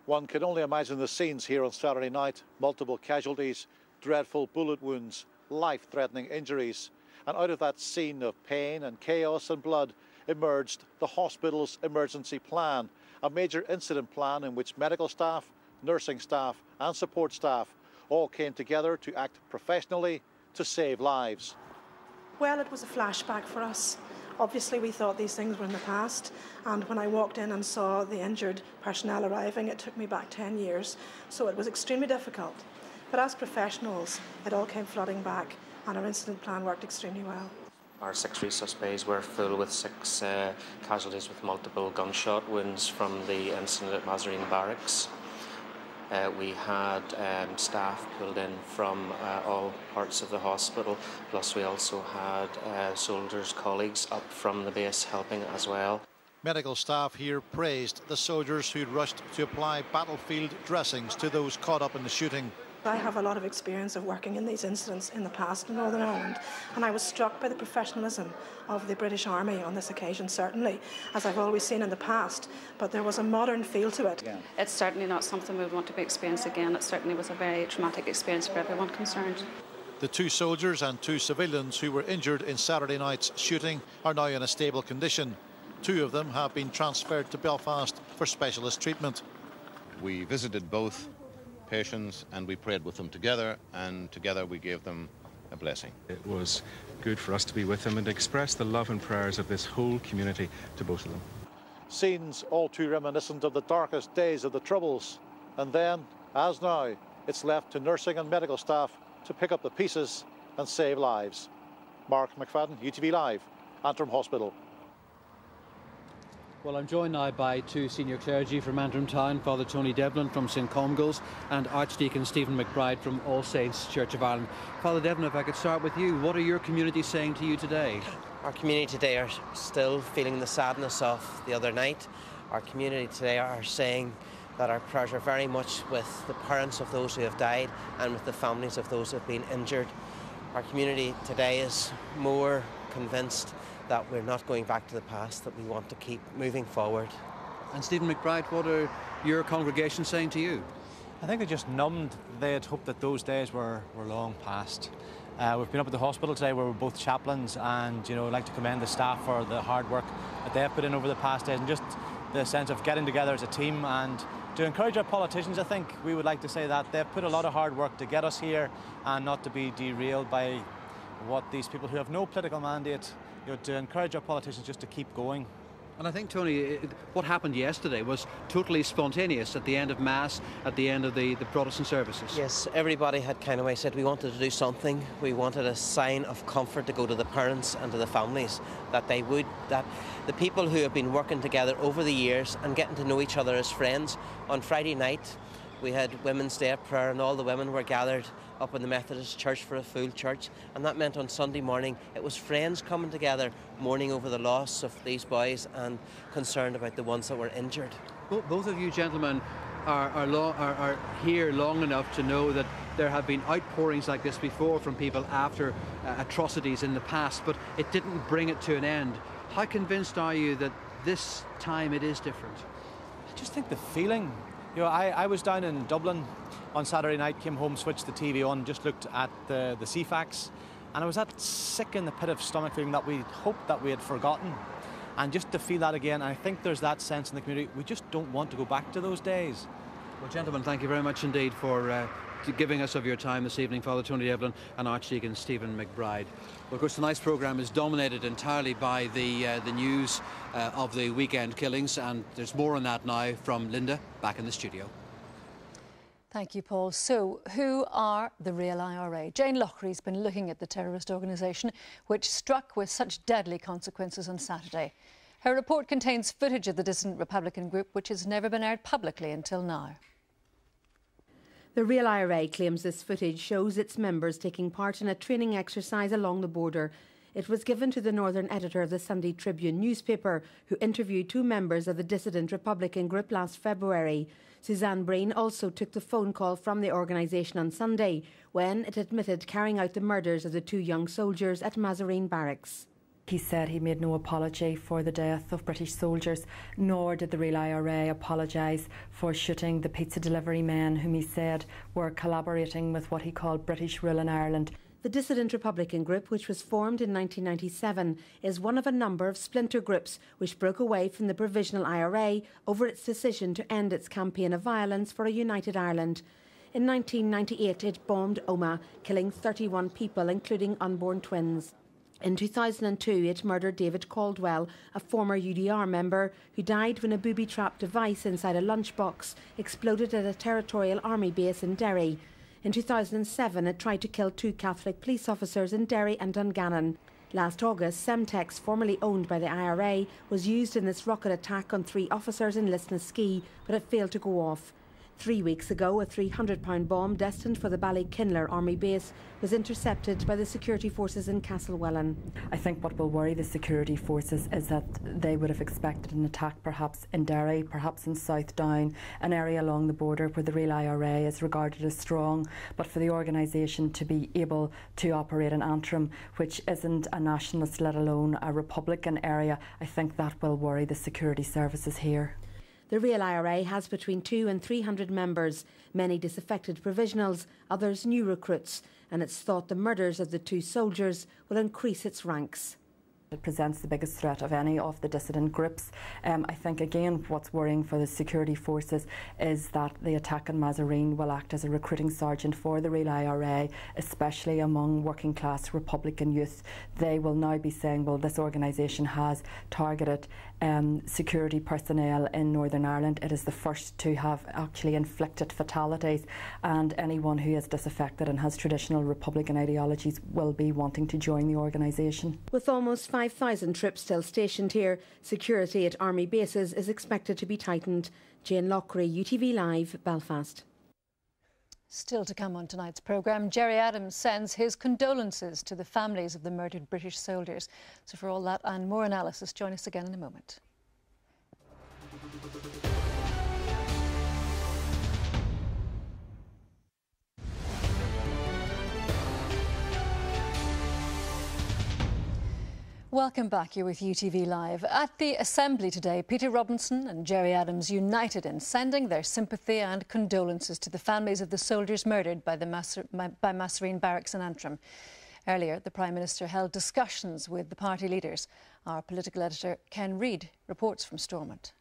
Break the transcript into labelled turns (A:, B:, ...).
A: One can only imagine the scenes here on Saturday night. Multiple casualties, dreadful bullet wounds, life-threatening injuries. And out of that scene of pain and chaos and blood emerged the hospital's emergency plan, a major incident plan in which medical staff, nursing staff and support staff all came together to act professionally to save lives.
B: Well, it was a flashback for us. Obviously, we thought these things were in the past, and when I walked in and saw the injured personnel arriving, it took me back 10 years, so it was extremely difficult. But as professionals, it all came flooding back, and our incident plan worked extremely well.
C: Our 6 resus bays were full with 6 casualties with multiple gunshot wounds from the incident at Massereene Barracks. We had staff pulled in from all parts of the hospital, plus we also had soldiers' colleagues up from the base helping as well.
A: Medical staff here praised the soldiers who rushed to apply battlefield dressings to those caught up in the shooting.
B: I have a lot of experience of working in these incidents in the past in Northern Ireland, and I was struck by the professionalism of the British Army on this occasion, certainly, as I've always seen in the past, but there was a modern feel to it.
D: Yeah. It's certainly not something we would want to be experienced again. It certainly was a very traumatic experience for everyone concerned.
A: The 2 soldiers and 2 civilians who were injured in Saturday night's shooting are now in a stable condition. 2 of them have been transferred to Belfast for specialist treatment.
E: We visited both patients and we prayed with them together, and together we gave them a blessing.
F: It was good for us to be with them and express the love and prayers of this whole community to both of them.
A: Scenes all too reminiscent of the darkest days of the Troubles. And then, as now, it's left to nursing and medical staff to pick up the pieces and save lives. Mark McFadden, UTV Live, Antrim Hospital.
G: Well, I'm joined now by 2 senior clergy from Antrim Town, Father Tony Devlin from St Comgall's and Archdeacon Stephen McBride from All Saints Church of Ireland. Father Devlin, if I could start with you, what are your community saying to you today?
H: Our community today are still feeling the sadness of the other night. Our community today are saying that our prayers are very much with the parents of those who have died and with the families of those who have been injured. Our community today is more convinced that we're not going back to the past, that we want to keep moving forward.
G: And Stephen McBride, what are your congregation saying to you?
I: I think they're just numbed. They had hoped that those days were long past. We've been up at the hospital today where we're both chaplains, and I'd like to commend the staff for the hard work that they have put in over the past days, and just the sense of getting together as a team. And to encourage our politicians, I think we would like to say that they've put a lot of hard work to get us here and not to be derailed by what these people who have no political mandate, to encourage our politicians just to keep going.
G: And I think, Tony, what happened yesterday was totally spontaneous at the end of Mass, at the end of the Protestant services.
H: Yes, everybody had kind of said we wanted to do something. We wanted a sign of comfort to go to the parents and to the families, that the people who have been working together over the years and getting to know each other as friends. On Friday night, we had Women's Day of Prayer, and all the women were gathered up in the Methodist Church for a full church, and that meant on Sunday morning it was friends coming together, mourning over the loss of these boys and concerned about the ones that were injured.
G: Both of you gentlemen are here long enough to know that there have been outpourings like this before from people after atrocities in the past, but it didn't bring it to an end. How convinced are you that this time it is different?
I: I just think the feeling. I was down in Dublin on Saturday night, came home, switched the TV on, just looked at the CFAX, and I was that sick in the pit of stomach feeling that we hoped that we had forgotten. And just to feel that again, I think there's that sense in the community, we just don't want to go back to those days.
G: Well, gentlemen, thank you very much indeed for giving us of your time this evening, Father Tony Devlin and Archdeacon Stephen McBride. Well, of course, tonight's programme is dominated entirely by the news of the weekend killings, and there's more on that now from Lynda, back in the studio.
J: Thank you, Paul. So, who are the real IRA? Jane Lochry's been looking at the terrorist organisation which struck with such deadly consequences on Saturday. Her report contains footage of the dissident Republican group which has never been aired publicly until now.
K: The Real IRA claims this footage shows its members taking part in a training exercise along the border. It was given to the northern editor of the Sunday Tribune newspaper, who interviewed 2 members of the dissident Republican group last February. Suzanne Breen also took the phone call from the organisation on Sunday, when it admitted carrying out the murders of the 2 young soldiers at Massereene Barracks.
L: He said he made no apology for the death of British soldiers, nor did the real IRA apologise for shooting the pizza delivery men whom he said were collaborating with what he called British rule in Ireland.
K: The Dissident Republican Group, which was formed in 1997, is one of a number of splinter groups which broke away from the Provisional IRA over its decision to end its campaign of violence for a united Ireland. In 1998, it bombed Omagh, killing 31 people, including unborn twins. In 2002, it murdered David Caldwell, a former UDR member who died when a booby-trapped device inside a lunchbox exploded at a territorial army base in Derry. In 2007, it tried to kill 2 Catholic police officers in Derry and Dungannon. Last August, Semtex, formerly owned by the IRA, was used in this rocket attack on 3 officers in Lisnaskea, but it failed to go off. 3 weeks ago, a £300 bomb destined for the Ballykinler Army base was intercepted by the security forces in Castlewellan.
L: I think what will worry the security forces is that they would have expected an attack perhaps in Derry, perhaps in South Down, an area along the border where the real IRA is regarded as strong, but for the organisation to be able to operate in Antrim, which isn't a nationalist, let alone a republican area, I think that will worry the security services here.
K: The real IRA has between 200 and 300 members, many disaffected provisionals, others new recruits, and it's thought the murders of the 2 soldiers will increase its ranks.
L: It presents the biggest threat of any of the dissident groups. I think again what's worrying for the security forces is that the attack on Massereene will act as a recruiting sergeant for the real IRA, especially among working class Republican youth. They will now be saying, well, this organisation has targeted security personnel in Northern Ireland. It is the first to have actually inflicted fatalities, and anyone who is disaffected and has traditional Republican ideologies will be wanting to join the organisation.
K: With almost 5,000 troops still stationed here, security at army bases is expected to be tightened. Jane Lockery, UTV Live, Belfast.
J: Still to come on tonight's programme, Gerry Adams sends his condolences to the families of the murdered British soldiers. So for all that and more analysis, join us again in a moment. Welcome back. You're with UTV Live. At the Assembly today, Peter Robinson and Gerry Adams united in sending their sympathy and condolences to the families of the soldiers murdered by Massereene Barracks in Antrim. Earlier, the Prime Minister held discussions with the party leaders. Our political editor, Ken Reid, reports from Stormont.